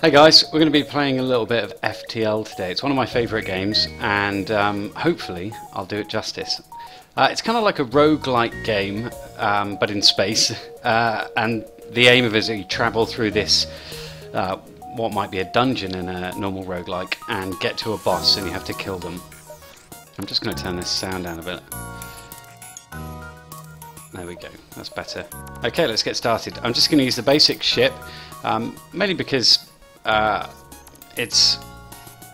Hey guys, we're going to be playing a little bit of FTL today. It's one of my favourite games and hopefully I'll do it justice. It's kind of like a roguelike game but in space and the aim of it is that you travel through this what might be a dungeon in a normal roguelike and get to a boss and you have to kill them. I'm just going to turn this sound down a bit. There we go, that's better. Okay, let's get started. I'm just going to use the basic ship, mainly because it's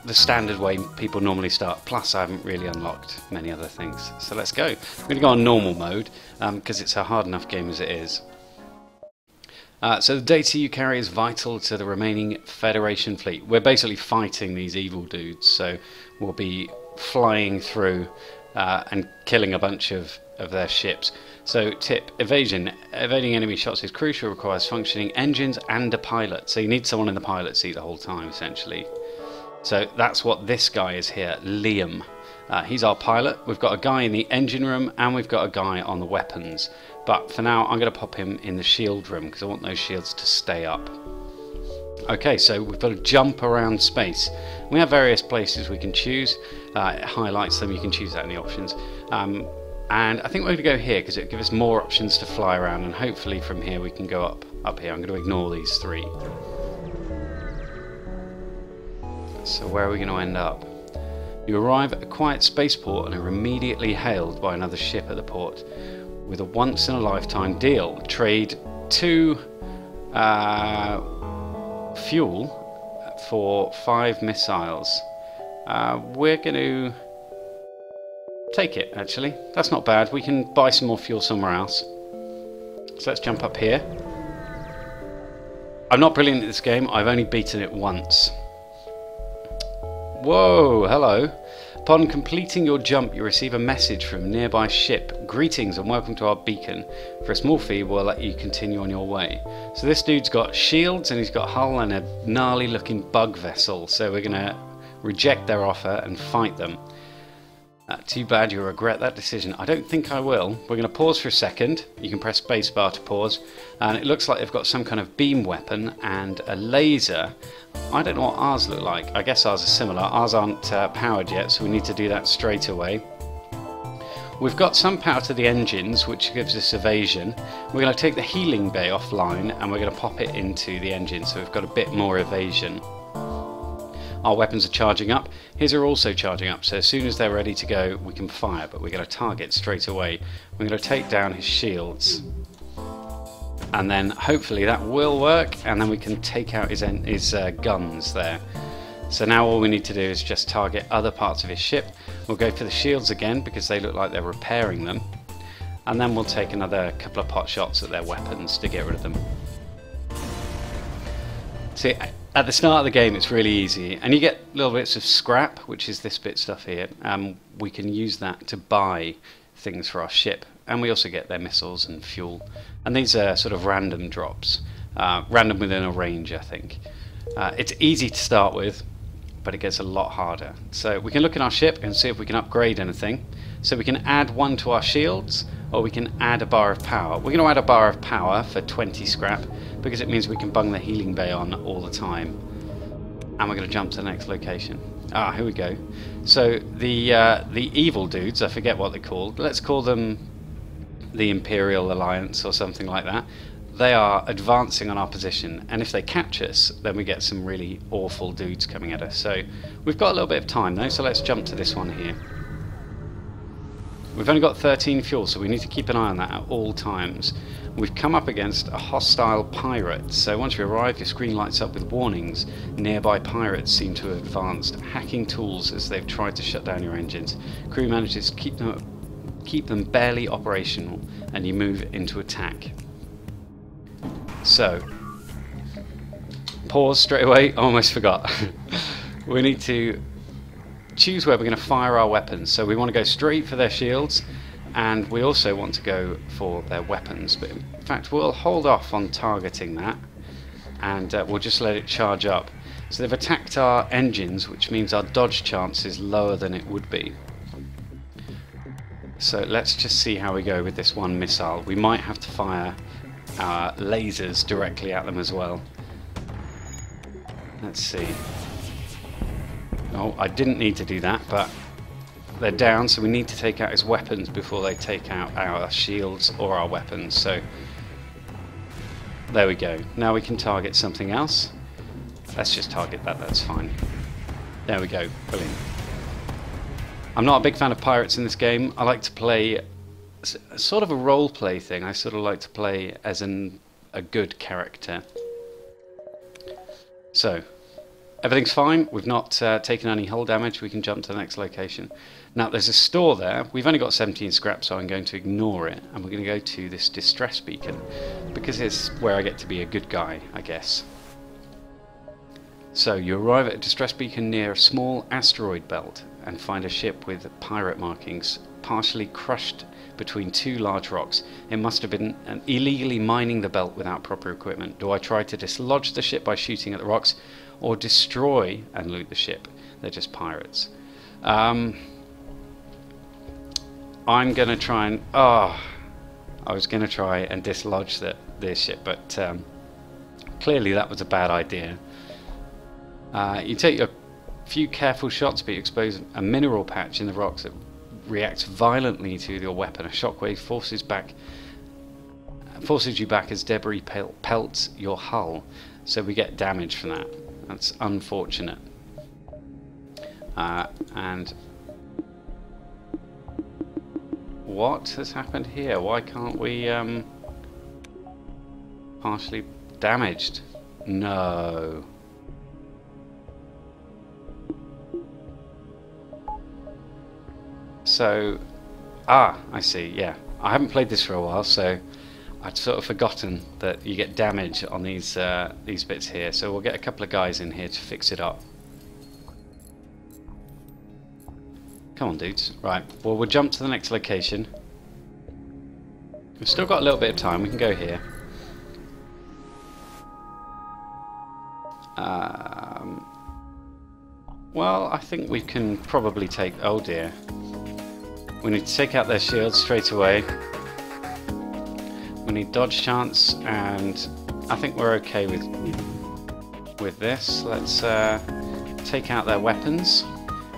the standard way people normally start, plus I haven't really unlocked many other things. So let's go. I'm going to go on normal mode, because it's a hard enough game as it is. So the data you carry is vital to the remaining Federation fleet. We're basically fighting these evil dudes, so we'll be flying through and killing a bunch of their ships. So tip, evasion. Evading enemy shots is crucial, requires functioning engines and a pilot. So you need someone in the pilot seat the whole time, essentially. So that's what this guy is here, Liam. He's our pilot. We've got a guy in the engine room and we've got a guy on the weapons. But for now, I'm going to pop him in the shield room because I want those shields to stay up. Okay, so we've got to jump around space. We have various places we can choose. It highlights them, you can choose that in the options. And I think we're going to go here because it gives us more options to fly around, and hopefully from here we can go up here. I'm going to ignore these three. So where are we going to end up? You arrive at a quiet spaceport and are immediately hailed by another ship at the port with a once-in-a-lifetime deal. Trade 2 fuel for 5 missiles. We're going to take it, actually. That's not bad. We can buy some more fuel somewhere else. So let's jump up here. I'm not brilliant at this game. I've only beaten it once. Whoa, hello. Upon completing your jump, you receive a message from a nearby ship. Greetings and welcome to our beacon. For a small fee, we'll let you continue on your way. So this dude's got shields and he's got a hull and a gnarly looking bug vessel. So we're going to reject their offer and fight them. Too bad you'll regret that decision. I don't think I will. We're going to pause for a second. You can press spacebar to pause. And it looks like they've got some kind of beam weapon and a laser. I don't know what ours look like. I guess ours are similar. Ours aren't powered yet, so we need to do that straight away. We've got some power to the engines, which gives us evasion. We're going to take the healing bay offline and we're going to pop it into the engine, so we've got a bit more evasion. Our weapons are charging up. His are also charging up, so as soon as they're ready to go, we can fire, but we're going to target straight away. We're going to take down his shields. And then hopefully that will work, and then we can take out his guns there. So now all we need to do is just target other parts of his ship. We'll go for the shields again because they look like they're repairing them. And then we'll take another couple of pot shots at their weapons to get rid of them. See, at the start of the game it's really easy, and you get little bits of scrap, which is this bit stuff here. We can use that to buy things for our ship, and we also get their missiles and fuel. And these are sort of random drops, random within a range, I think. It's easy to start with, but it gets a lot harder. So we can look in our ship and see if we can upgrade anything. So we can add 1 to our shields, or we can add a bar of power. We're going to add a bar of power for 20 scrap, because it means we can bung the healing bay on all the time. And we're going to jump to the next location. Here we go. So the evil dudes, I forget what they're called. Let's call them the Imperial Alliance or something like that. They are advancing on our position, and if they catch us, then we get some really awful dudes coming at us. So we've got a little bit of time though, so let's jump to this one here. We've only got 13 fuel, so we need to keep an eye on that at all times. We've come up against a hostile pirate, so once you arrive, your screen lights up with warnings. Nearby pirates seem to have advanced, hacking tools as they've tried to shut down your engines. Crew manages to keep them barely operational, and you move into attack. So, pause straight away. I almost forgot. We need to choose where we're going to fire our weapons. So we want to go straight for their shields, and we also want to go for their weapons, but in fact we'll hold off on targeting that, and we'll just let it charge up. So they've attacked our engines, which means our dodge chance is lower than it would be. So let's just see how we go with this one missile. We might have to fire our lasers directly at them as well. Let's see. Oh, I didn't need to do that, but they're down, so we need to take out his weapons before they take out our shields or our weapons. So there we go. Now we can target something else. Let's just target that, that's fine. There we go, brilliant. I'm not a big fan of pirates in this game. I like to play sort of a role play thing. I sort of like to play as a good character. So everything's fine. We've not taken any hull damage. We can jump to the next location. Now there's a store there. We've only got 17 scrap, so I'm going to ignore it, and we're going to go to this distress beacon because it's where I get to be a good guy, I guess. So you arrive at a distress beacon near a small asteroid belt and find a ship with pirate markings partially crushed between two large rocks. It must have been illegally mining the belt without proper equipment. Do I try to dislodge the ship by shooting at the rocks, or destroy and loot the ship? They're just pirates. I'm going to try and... I was going to try and dislodge this ship, but clearly that was a bad idea. You take a few careful shots, but you expose a mineral patch in the rocks that reacts violently to your weapon. A shockwave forces you back as debris pelts your hull, so we get damage from that. That's unfortunate. And what has happened here? Why can't we partially damaged? No. So, I see, yeah. I haven't played this for a while, so I'd sort of forgotten that you get damage on these bits here. So we'll get a couple of guys in here to fix it up. Come on, dudes. Right, well, we'll jump to the next location. We've still got a little bit of time. We can go here. Well, I think we can probably take... Oh, dear. We need to take out their shields straight away. We need dodge chance, and I think we're okay with this. Let's take out their weapons,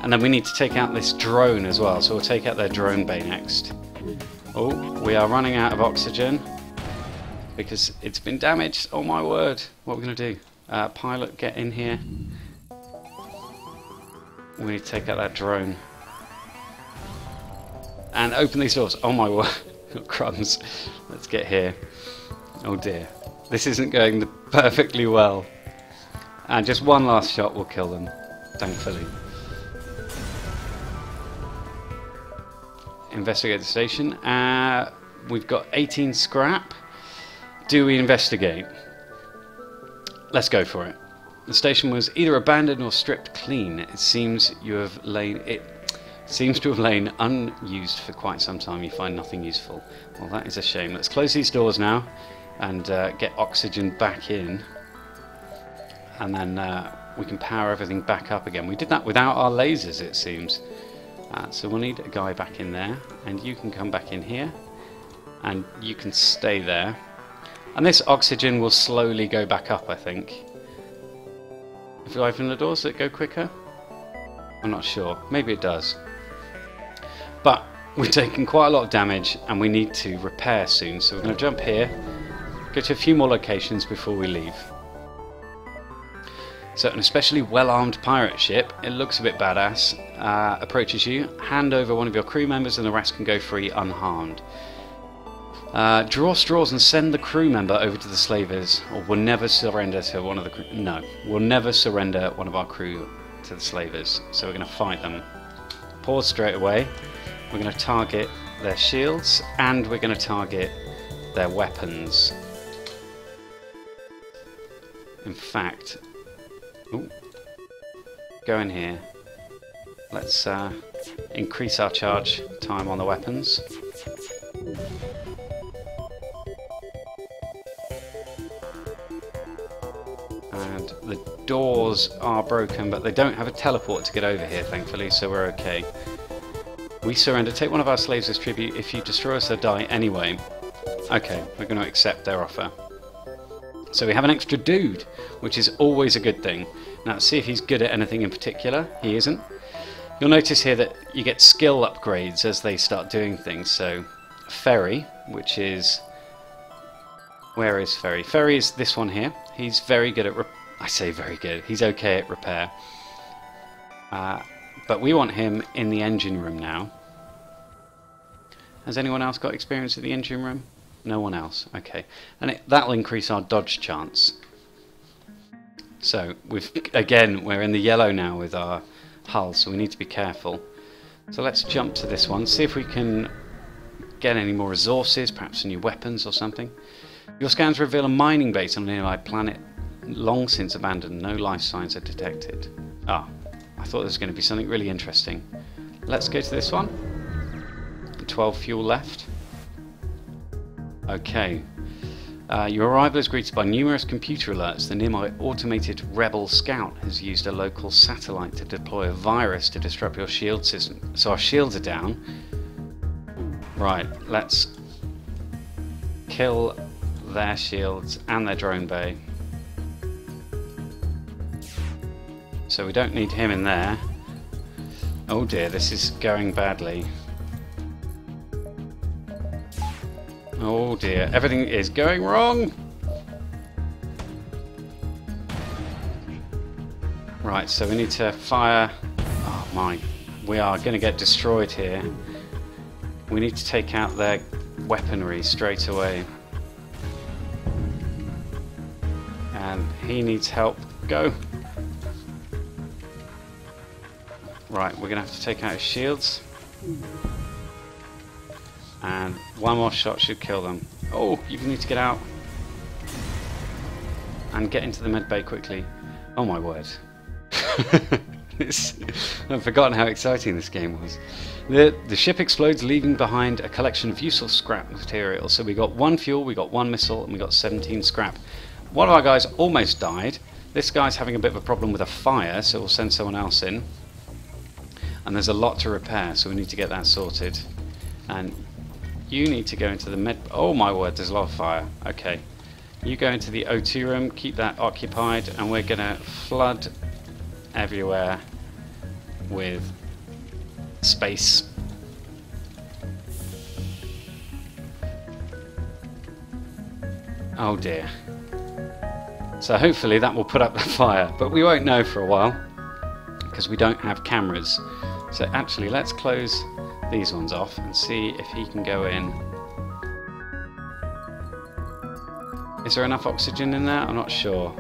and then we need to take out this drone as well. So we'll take out their drone bay next. Oh, we are running out of oxygen because it's been damaged. Oh my word! What are we going to do? Pilot, get in here. We need to take out that drone. And open these doors. Oh my word. Crumbs. Let's get here. Oh dear. This isn't going perfectly well. And just one last shot will kill them. Thankfully. Investigate the station. We've got 18 scrap. Do we investigate? Let's go for it. The station was either abandoned or stripped clean. It seems to have lain unused for quite some time. You find nothing useful. Well, that is a shame. Let's close these doors now and get oxygen back in, and then we can power everything back up again. We did that without our lasers, it seems. So we'll need a guy back in there, and you can come back in here, and you can stay there. And this oxygen will slowly go back up, I think. If you open the doors, does it go quicker? I'm not sure. Maybe it does. But we're taking quite a lot of damage, and we need to repair soon. So we're going to jump here, go to a few more locations before we leave. So an especially well-armed pirate ship, it looks a bit badass, approaches you. Hand over one of your crew members and the rest can go free unharmed. Draw straws and send the crew member over to the slavers, or we'll never surrender to one of the crew. No, we'll never surrender one of our crew to the slavers. So we're going to fight them. Pause straight away. We're going to target their shields, and we're going to target their weapons. In fact, go in here. Let's increase our charge time on the weapons. And the doors are broken, but they don't have a teleport to get over here, thankfully, so we're okay. We surrender. Take one of our slaves as tribute. If you destroy us, they'll die anyway. Okay, we're going to accept their offer. So we have an extra dude, which is always a good thing. Now let's see if he's good at anything in particular. He isn't. You'll notice here that you get skill upgrades as they start doing things. So Ferry, which is... Where is Ferry? Ferry is this one here. He's very good at... I say very good. He's okay at repair. But we want him in the engine room now. Has anyone else got experience at the engine room? No one else. Okay. And that'll increase our dodge chance. So, we're in the yellow now with our hull, so we need to be careful. So let's jump to this one, see if we can get any more resources, perhaps new weapons or something. Your scans reveal a mining base on a nearby planet long since abandoned. No life signs are detected. Ah, I thought there was going to be something really interesting. Let's go to this one. 12 fuel left. Okay. Your arrival is greeted by numerous computer alerts. The nearby automated rebel scout has used a local satellite to deploy a virus to disrupt your shield system. So our shields are down. Right, let's kill their shields and their drone bay. So we don't need him in there. Oh dear, this is going badly. Oh dear, everything is going wrong! Right, so we need to fire... Oh my, we are going to get destroyed here. We need to take out their weaponry straight away. And he needs help. Go! Right, we're going to have to take out his shields. And one more shot should kill them. Oh, you need to get out. And get into the med bay quickly. Oh my word. I've forgotten how exciting this game was. The ship explodes, leaving behind a collection of useful scrap material. So we got 1 fuel, we got 1 missile, and we got 17 scrap. One of our guys almost died. This guy's having a bit of a problem with a fire, so we'll send someone else in. And there's a lot to repair, so we need to get that sorted. And you need to go into the med... Oh my word, there's a lot of fire. Okay. You go into the O2 room, keep that occupied, and we're going to flood everywhere with space. Oh dear. So hopefully that will put up the fire, but we won't know for a while because we don't have cameras. So actually let's close these ones off and see if he can go in. Is there enough oxygen in there? I'm not sure.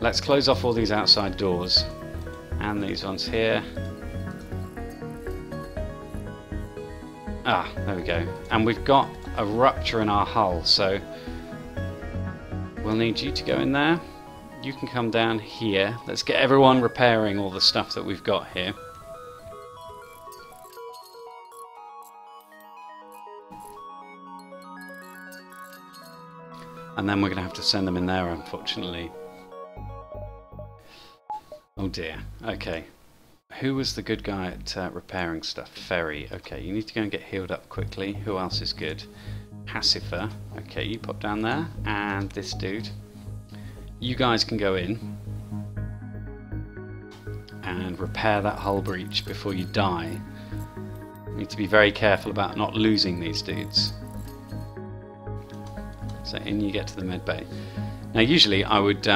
Let's close off all these outside doors and these ones here. Ah, there we go. And we've got a rupture in our hull, so we'll need you to go in there. You can come down here. Let's get everyone repairing all the stuff that we've got here. And then we're going to have to send them in there, unfortunately. Oh dear. Okay. Who was the good guy at repairing stuff? Ferry. Okay, you need to go and get healed up quickly. Who else is good? Pacifer. Okay, you pop down there. And this dude. You guys can go in and repair that hull breach before you die. You need to be very careful about not losing these dudes. So in you get to the med bay. Now usually I would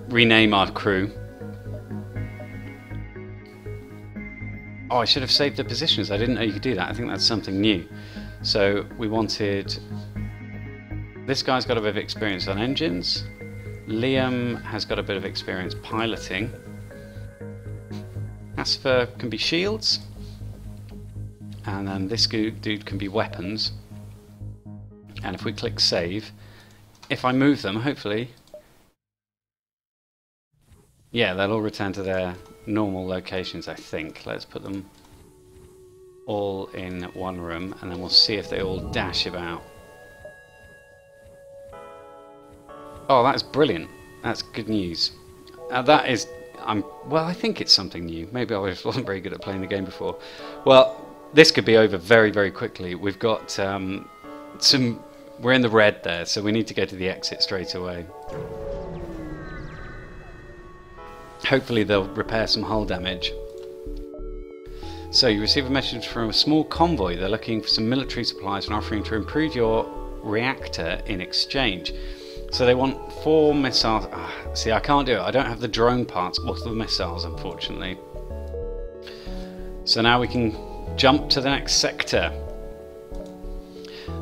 rename our crew. Oh, I should have saved the positions. I didn't know you could do that. I think that's something new. So we wanted... This guy's got a bit of experience on engines. Liam has got a bit of experience piloting. Pacifer can be shields. And then this dude can be weapons. And if we click save, if I move them, hopefully... Yeah, they'll all return to their normal locations, I think. Let's put them all in one room, and then we'll see if they all dash about. Oh, that's brilliant. That's good news. That is... well, I think it's something new. Maybe I wasn't very good at playing the game before. Well, this could be over very, very quickly. We've got some... We're in the red there, so we need to go to the exit straight away. Hopefully they'll repair some hull damage. So you receive a message from a small convoy. They're looking for some military supplies and offering to improve your reactor in exchange. So they want 4 missiles. See, I can't do it. I don't have the drone parts or the missiles, unfortunately. So now we can jump to the next sector.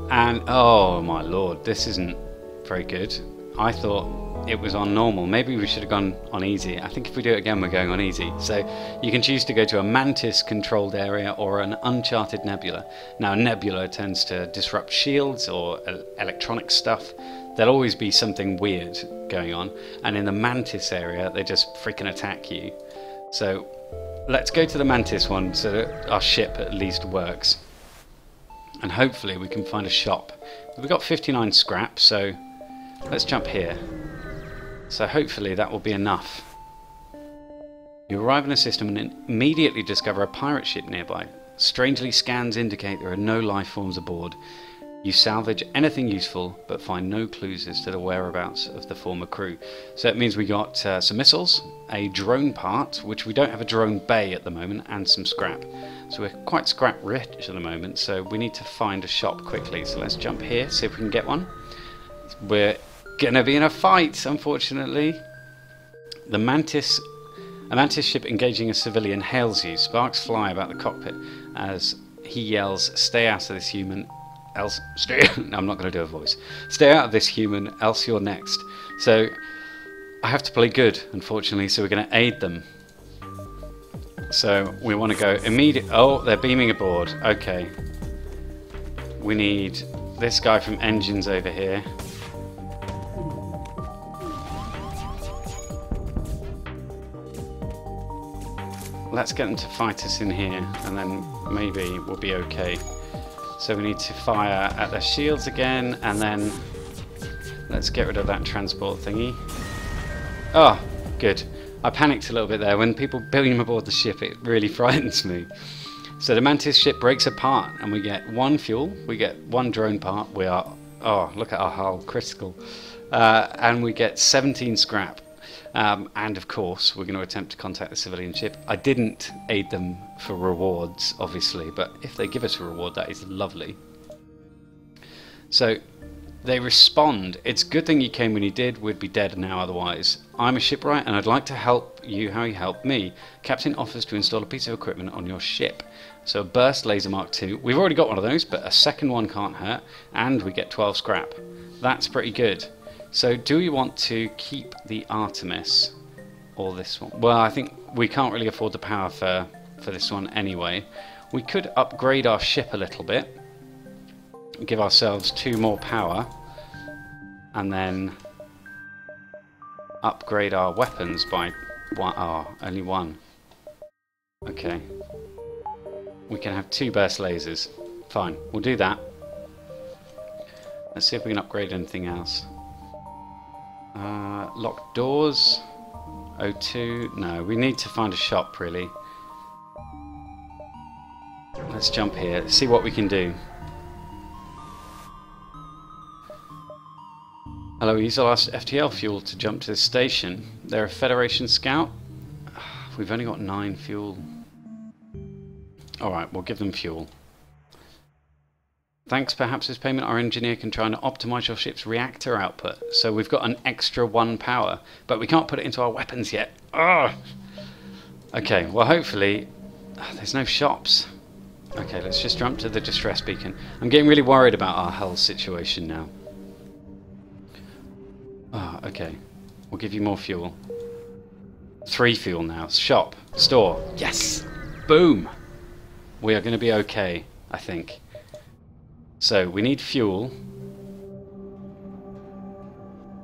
And oh my lord, this isn't very good. I thought it was on normal. Maybe we should have gone on easy. I think if we do it again, we're going on easy. So you can choose to go to a Mantis controlled area or an uncharted nebula. Now, a nebula tends to disrupt shields or electronic stuff. There'll always be something weird going on. And in the Mantis area, they just freaking attack you. So let's go to the Mantis one so that our ship at least works. And hopefully we can find a shop. We've got 59 scrap, so let's jump here. So hopefully that will be enough. You arrive in a system and immediately discover a pirate ship nearby. Strangely, scans indicate there are no life forms aboard. You salvage anything useful, but find no clues as to the whereabouts of the former crew. So it means we got some missiles, a drone part, which we don't have a drone bay at the moment, and some scrap. So we're quite scrap rich at the moment, so we need to find a shop quickly. So let's jump here, see if we can get one. We're gonna be in a fight, unfortunately. A Mantis ship engaging a civilian hails you. Sparks fly about the cockpit as he yells, "Stay out of this human, else..." No, I'm not going to do a voice. "Stay out of this human, else you're next." So I have to play good, unfortunately, so we're going to aid them. So we want to go immediate. Oh, they're beaming aboard. Okay. We need this guy from engines over here. Let's get them to fight us in here, and then maybe we'll be okay. So we need to fire at their shields again, and then let's get rid of that transport thingy. Oh, good. I panicked a little bit there. When people beam aboard the ship, it really frightens me. So the Mantis ship breaks apart, and we get 1 fuel, we get 1 drone part. We are, oh, look at our hull, critical. And we get 17 scrap. And of course, we're going to attempt to contact the civilian ship. I didn't aid them for rewards, obviously, but if they give us a reward, that is lovely. So they respond. It's a good thing you came when you did. We'd be dead now otherwise. I'm a shipwright, and I'd like to help you how you helped me. Captain offers to install a piece of equipment on your ship. So a burst laser Mark II. We've already got one of those, but a second one can't hurt, and we get 12 scrap. That's pretty good. So do we want to keep the Artemis or this one? Well, I think we can't really afford the power for this one anyway. We could upgrade our ship a little bit, give ourselves 2 more power, and then upgrade our weapons by 1. Oh, only 1. Okay. We can have 2 burst lasers. Fine, we'll do that. Let's see if we can upgrade anything else. Locked doors. O2. No, we need to find a shop, really. Let's jump here, see what we can do. Hello, use our last FTL fuel to jump to this station. They're a Federation scout. We've only got 9 fuel. Alright, we'll give them fuel. Thanks perhaps as payment, our engineer can try and optimise your ship's reactor output. So we've got an extra 1 power, but we can't put it into our weapons yet. Ugh. Okay, well hopefully... there's no shops. Okay, let's just jump to the distress beacon. I'm getting really worried about our hull situation now. Oh, okay. We'll give you more fuel. 3 fuel now. Shop. Store. Yes! Boom! We are going to be okay, I think. So we need fuel,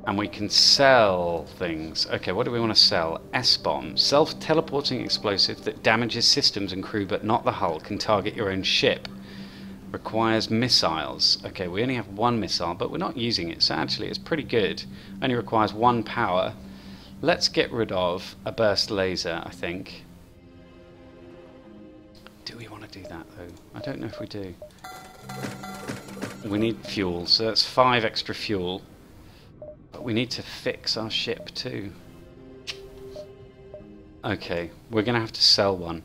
and we can sell things. Okay, what do we want to sell? S-bomb, self-teleporting explosive that damages systems and crew but not the hull, can target your own ship. Requires missiles. Okay, we only have 1 missile, but we're not using it, so actually it's pretty good. Only requires 1 power. Let's get rid of a burst laser, I think. Do we want to do that though? I don't know if we do. We need fuel, so that's 5 extra fuel. But we need to fix our ship too. Okay, we're going to have to sell one.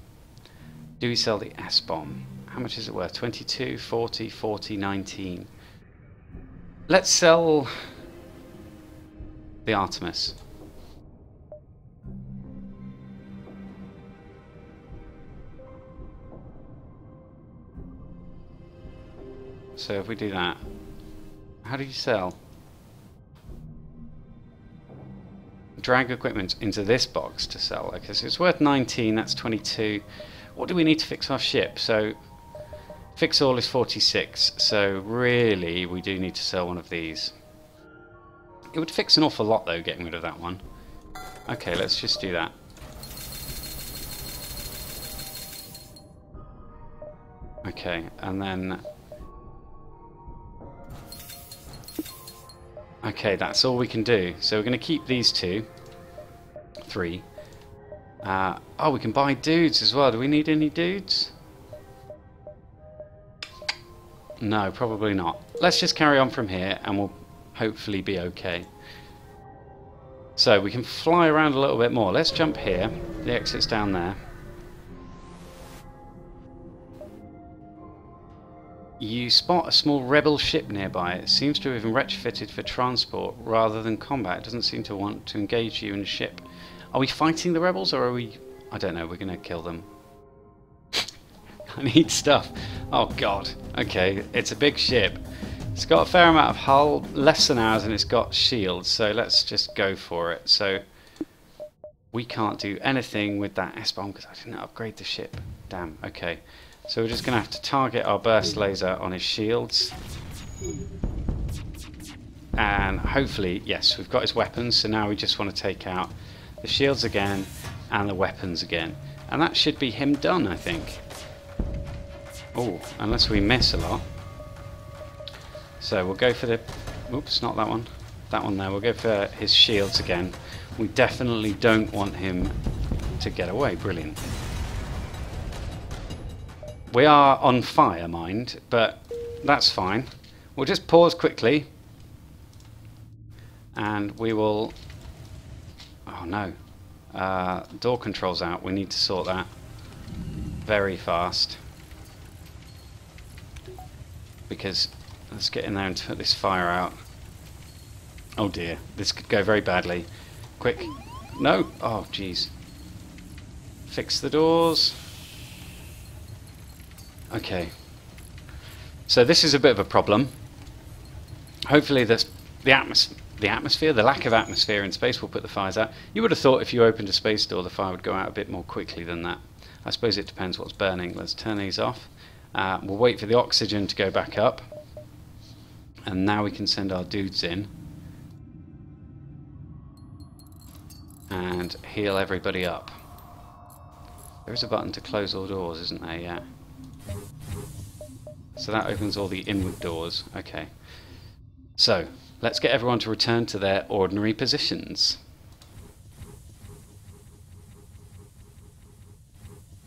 Do we sell the S-bomb? How much is it worth? 22, 40, 40, 19. Let's sell the Artemis. So if we do that, how do you sell? Drag equipment into this box to sell. Okay, so it's worth 19, that's 22. What do we need to fix our ship? So fix all is 46, so really we do need to sell one of these. It would fix an awful lot though, getting rid of that one. Okay, let's just do that. Okay, and then... Okay, that's all we can do. So we're going to keep these two. 3. Oh, we can buy dudes as well. Do we need any dudes? No, probably not. Let's just carry on from here and we'll hopefully be okay. So we can fly around a little bit more. Let's jump here. The exit's down there. You spot a small rebel ship nearby. It seems to have been retrofitted for transport rather than combat. It doesn't seem to want to engage you in a ship. Are we fighting the rebels or are we... I don't know, we're going to kill them. I need stuff. Oh god. Okay, it's a big ship. It's got a fair amount of hull, less than ours, and it's got shields, so let's just go for it. So we can't do anything with that S-bomb because I didn't upgrade the ship. Damn, okay. So we're just going to have to target our burst laser on his shields. And hopefully, yes, we've got his weapons, so now we just want to take out the shields again and the weapons again. And that should be him done, I think. Oh, unless we miss a lot. So we'll go for the... Oops, not that one. That one there. We'll go for his shields again. We definitely don't want him to get away. Brilliant. We are on fire, mind, but that's fine. We'll just pause quickly. And we will... Oh no. Door control's out. We need to sort that very fast. Because let's get in there and put this fire out. Oh dear, this could go very badly. Quick. No! Oh jeez. Fix the doors. Okay. So this is a bit of a problem. Hopefully the atmosphere, the lack of atmosphere in space will put the fires out. You would have thought if you opened a space door the fire would go out a bit more quickly than that. I suppose it depends what's burning. Let's turn these off. We'll wait for the oxygen to go back up. And now we can send our dudes in. And heal everybody up. There is a button to close all doors, isn't there? Yeah. So that opens all the inward doors. Okay. So, let's get everyone to return to their ordinary positions.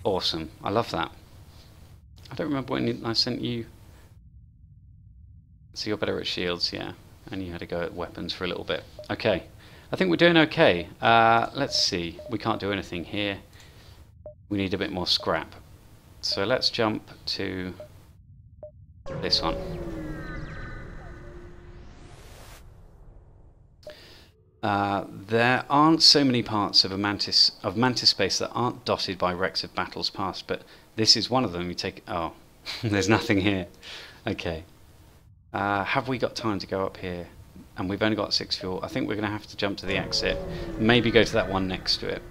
Awesome. I love that. I don't remember when I sent you... So you're better at shields, yeah. And you had to go at weapons for a little bit. Okay. I think we're doing okay. Let's see. We can't do anything here. We need a bit more scrap. So let's jump to this one. There aren't so many parts of Mantis space that aren't dotted by wrecks of battles past, but this is one of them. You take... Oh, there's nothing here. Okay. Have we got time to go up here? And we've only got 6 fuel. I think we're going to have to jump to the exit. Maybe go to that one next to it.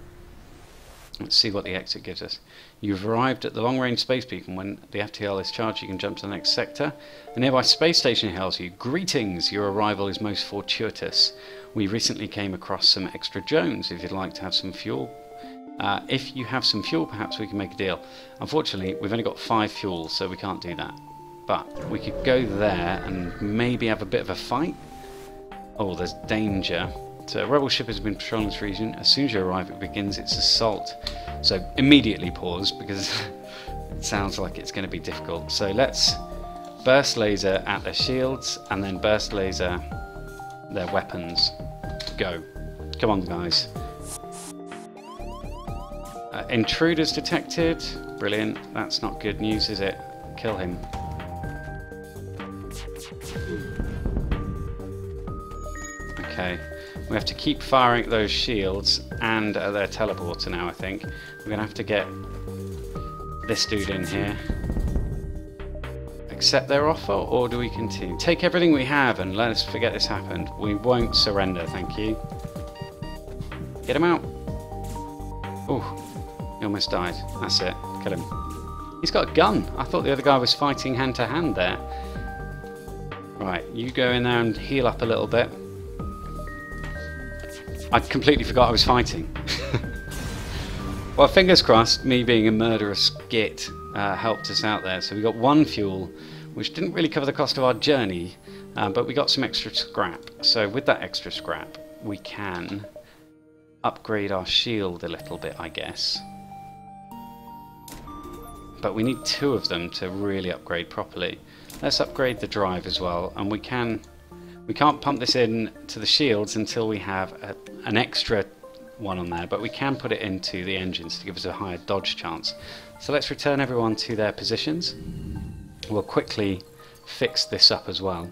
Let's see what the exit gives us. You've arrived at the long-range space beacon. When the FTL is charged, you can jump to the next sector. A nearby space station hails you. Greetings! Your arrival is most fortuitous. We recently came across some extra drones. If you'd like to have some fuel. If you have some fuel, perhaps we can make a deal. Unfortunately, we've only got 5 fuel, so we can't do that. But we could go there and maybe have a bit of a fight. Oh, there's danger. So a rebel ship has been patrolling this region. As soon as you arrive, it begins its assault. So immediately pause, because it sounds like it's going to be difficult. So let's burst laser at their shields, and then burst laser their weapons. Go. Come on, guys. Intruders detected. Brilliant. That's not good news, is it? Kill him. Okay. We have to keep firing at those shields and at their teleporter now, I think. We're going to have to get this dude in here. Accept their offer, or do we continue? Take everything we have and let us forget this happened. We won't surrender, thank you. Get him out. Oh, he almost died. That's it. Kill him. He's got a gun. I thought the other guy was fighting hand to hand there. Right, you go in there and heal up a little bit. I completely forgot I was fighting. Well, fingers crossed, me being a murderous git helped us out there. So we got 1 fuel, which didn't really cover the cost of our journey, but we got some extra scrap. So with that extra scrap, we can upgrade our shield a little bit, I guess. But we need 2 of them to really upgrade properly. Let's upgrade the drive as well, and we can't pump this in to the shields until we have an extra one on there, but we can put it into the engines to give us a higher dodge chance. So let's return everyone to their positions. We'll quickly fix this up as well.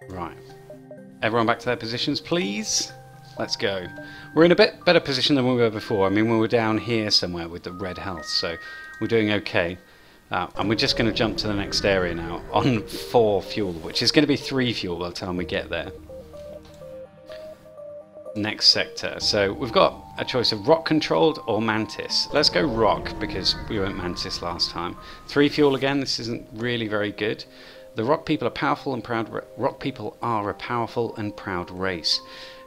Right, everyone back to their positions, please. Let's go. We're in a bit better position than we were before. I mean, we were down here somewhere with the red health, so we're doing okay. And we're just going to jump to the next area now on 4 fuel, which is going to be 3 fuel by the time we get there. Next sector. So we've got a choice of rock controlled or mantis. Let's go rock because we went mantis last time. 3 fuel again. This isn't really very good. The rock people are powerful and proud. Rock people are a powerful and proud race.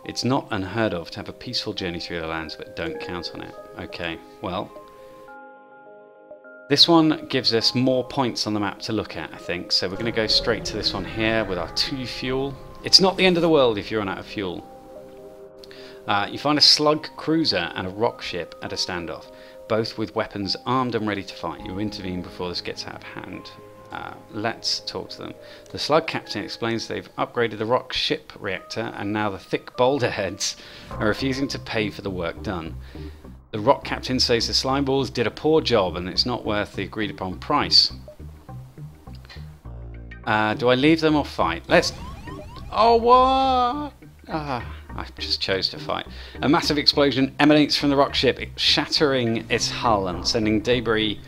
It's not unheard of to have a peaceful journey through the lands, but don't count on it. Okay, well, this one gives us more points on the map to look at, I think. So we're going to go straight to this one here with our 2 fuel. It's not the end of the world if you run out of fuel. You find a slug cruiser and a rock ship at a standoff, both with weapons armed and ready to fight. You intervene before this gets out of hand. Let's talk to them. The slug captain explains they've upgraded the rock ship reactor and now the thick boulder heads are refusing to pay for the work done. The rock captain says the slime balls did a poor job and it's not worth the agreed upon price. Do I leave them or fight? Let's... Oh, what? I just chose to fight. A massive explosion emanates from the rock ship, shattering its hull and sending debris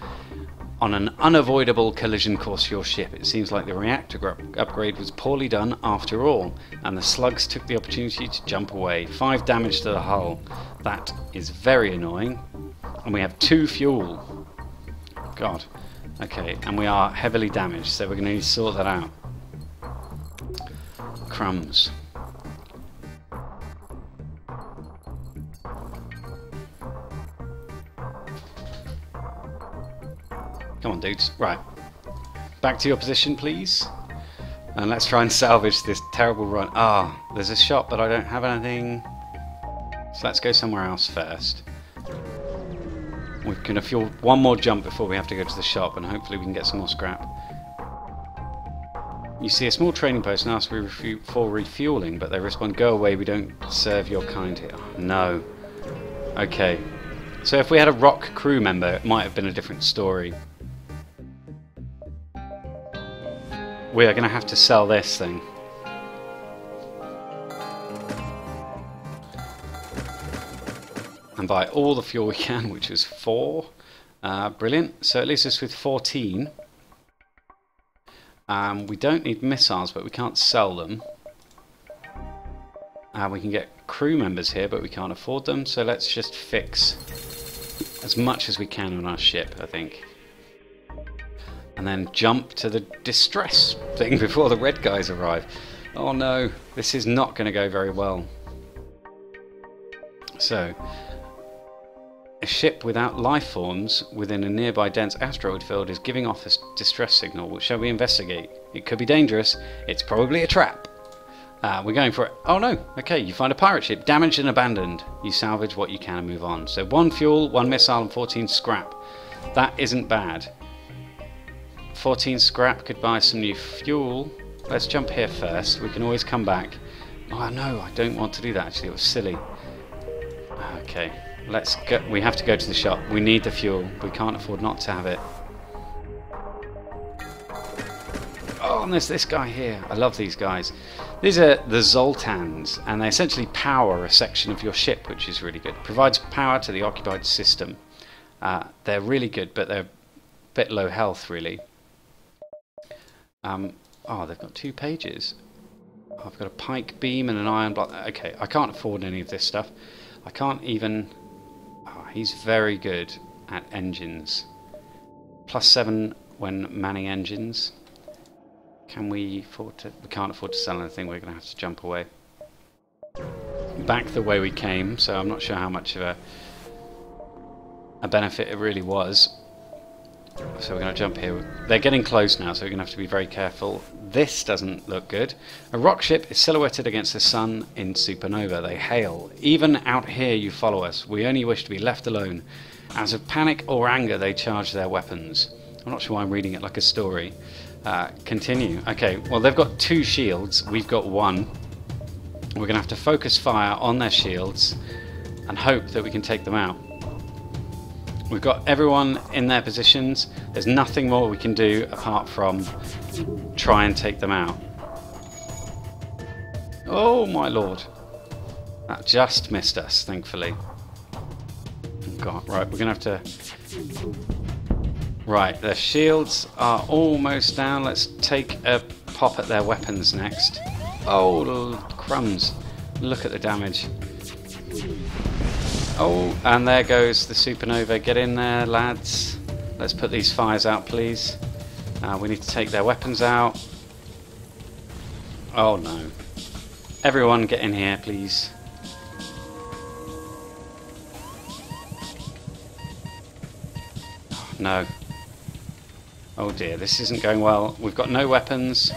on an unavoidable collision course for your ship. It seems like the reactor upgrade was poorly done after all, and the slugs took the opportunity to jump away. 5 damage to the hull. That is very annoying. And we have 2 fuel. God. Okay, and we are heavily damaged, so we're going to need to sort that out. Crumbs. Come on, dudes. Right. Back to your position, please. And let's try and salvage this terrible run. Ah, there's a shop, but I don't have anything. So let's go somewhere else first. We can fuel 1 more jump before we have to go to the shop, and hopefully we can get some more scrap. You see a small training post and ask for refueling, but they respond, "Go away, we don't serve your kind here." Oh, no. Okay. So if we had a rock crew member, it might have been a different story. We are going to have to sell this thing. And buy all the fuel we can, which is 4. Brilliant. So it leaves us with 14. We don't need missiles, but we can't sell them. We can get crew members here, but we can't afford them. So let's just fix as much as we can on our ship, I think. And then jump to the distress thing before the red guys arrive. Oh no, this is not going to go very well. So, a ship without life forms within a nearby dense asteroid field is giving off a distress signal. Which shall we investigate? It could be dangerous. It's probably a trap. We're going for it. Oh no, okay, you find a pirate ship damaged and abandoned. You salvage what you can and move on. So 1 fuel, 1 missile and 14 scrap. That isn't bad. 14 scrap could buy some new fuel. Let's jump here first. We can always come back. Oh no, I don't want to do that actually. It was silly. Okay, let's go. We have to go to the shop. We need the fuel. We can't afford not to have it. Oh, and there's this guy here. I love these guys. These are the Zoltans, and they essentially power a section of your ship, which is really good. Provides power to the occupied system. They're really good, but they're a bit low health, really. Oh, they've got 2 pages. I've got a pike beam and an iron block. Okay, I can't afford any of this stuff. I can't even... Oh, he's very good at engines. +7 when manning engines. Can we afford to... We can't afford to sell anything. We're going to have to jump away. Back the way we came, so I'm not sure how much of a benefit it really was. So we're going to jump here. They're getting close now, so we're going to have to be very careful. This doesn't look good. A rock ship is silhouetted against the sun in supernova. They hail. Even out here you follow us. We only wish to be left alone. Out of panic or anger they charge their weapons. I'm not sure why I'm reading it like a story. Continue. Okay, well they've got 2 shields. We've got 1. We're going to have to focus fire on their shields and hope that we can take them out. We've got everyone in their positions. There's nothing more we can do apart from try and take them out. Oh my lord. That just missed us, thankfully. Oh god, right, we're going to have to... Right, their shields are almost down. Let's take a pop at their weapons next. Oh, crumbs. Look at the damage. Oh, and there goes the supernova. Get in there, lads. Let's put these fires out, please. We need to take their weapons out. Oh no. Everyone get in here, please. Oh, no. Oh dear, this isn't going well. We've got no weapons.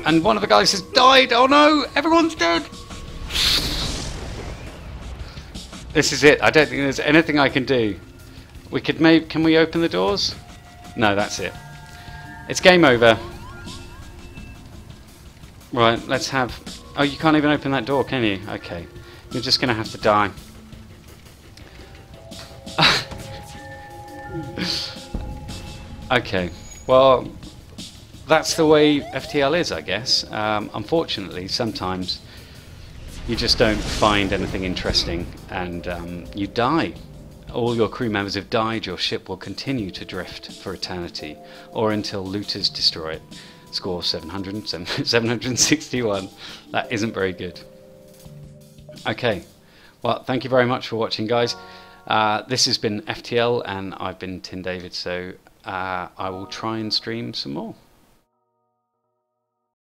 And one of the guys has died! Oh no! Everyone's dead! This is it. I don't think there's anything I can do. We could maybe... Can we open the doors? No, that's it. It's game over. Right, let's have... Oh, you can't even open that door, can you? Okay. You're just going to have to die. Okay. Well, that's the way FTL is, I guess. Unfortunately, sometimes... you just don't find anything interesting and you die. All your crew members have died. Your ship will continue to drift for eternity or until looters destroy it. Score 761. That isn't very good. Okay, well thank you very much for watching, guys. This has been FTL and I've been TinnedDavid, so I will try and stream some more.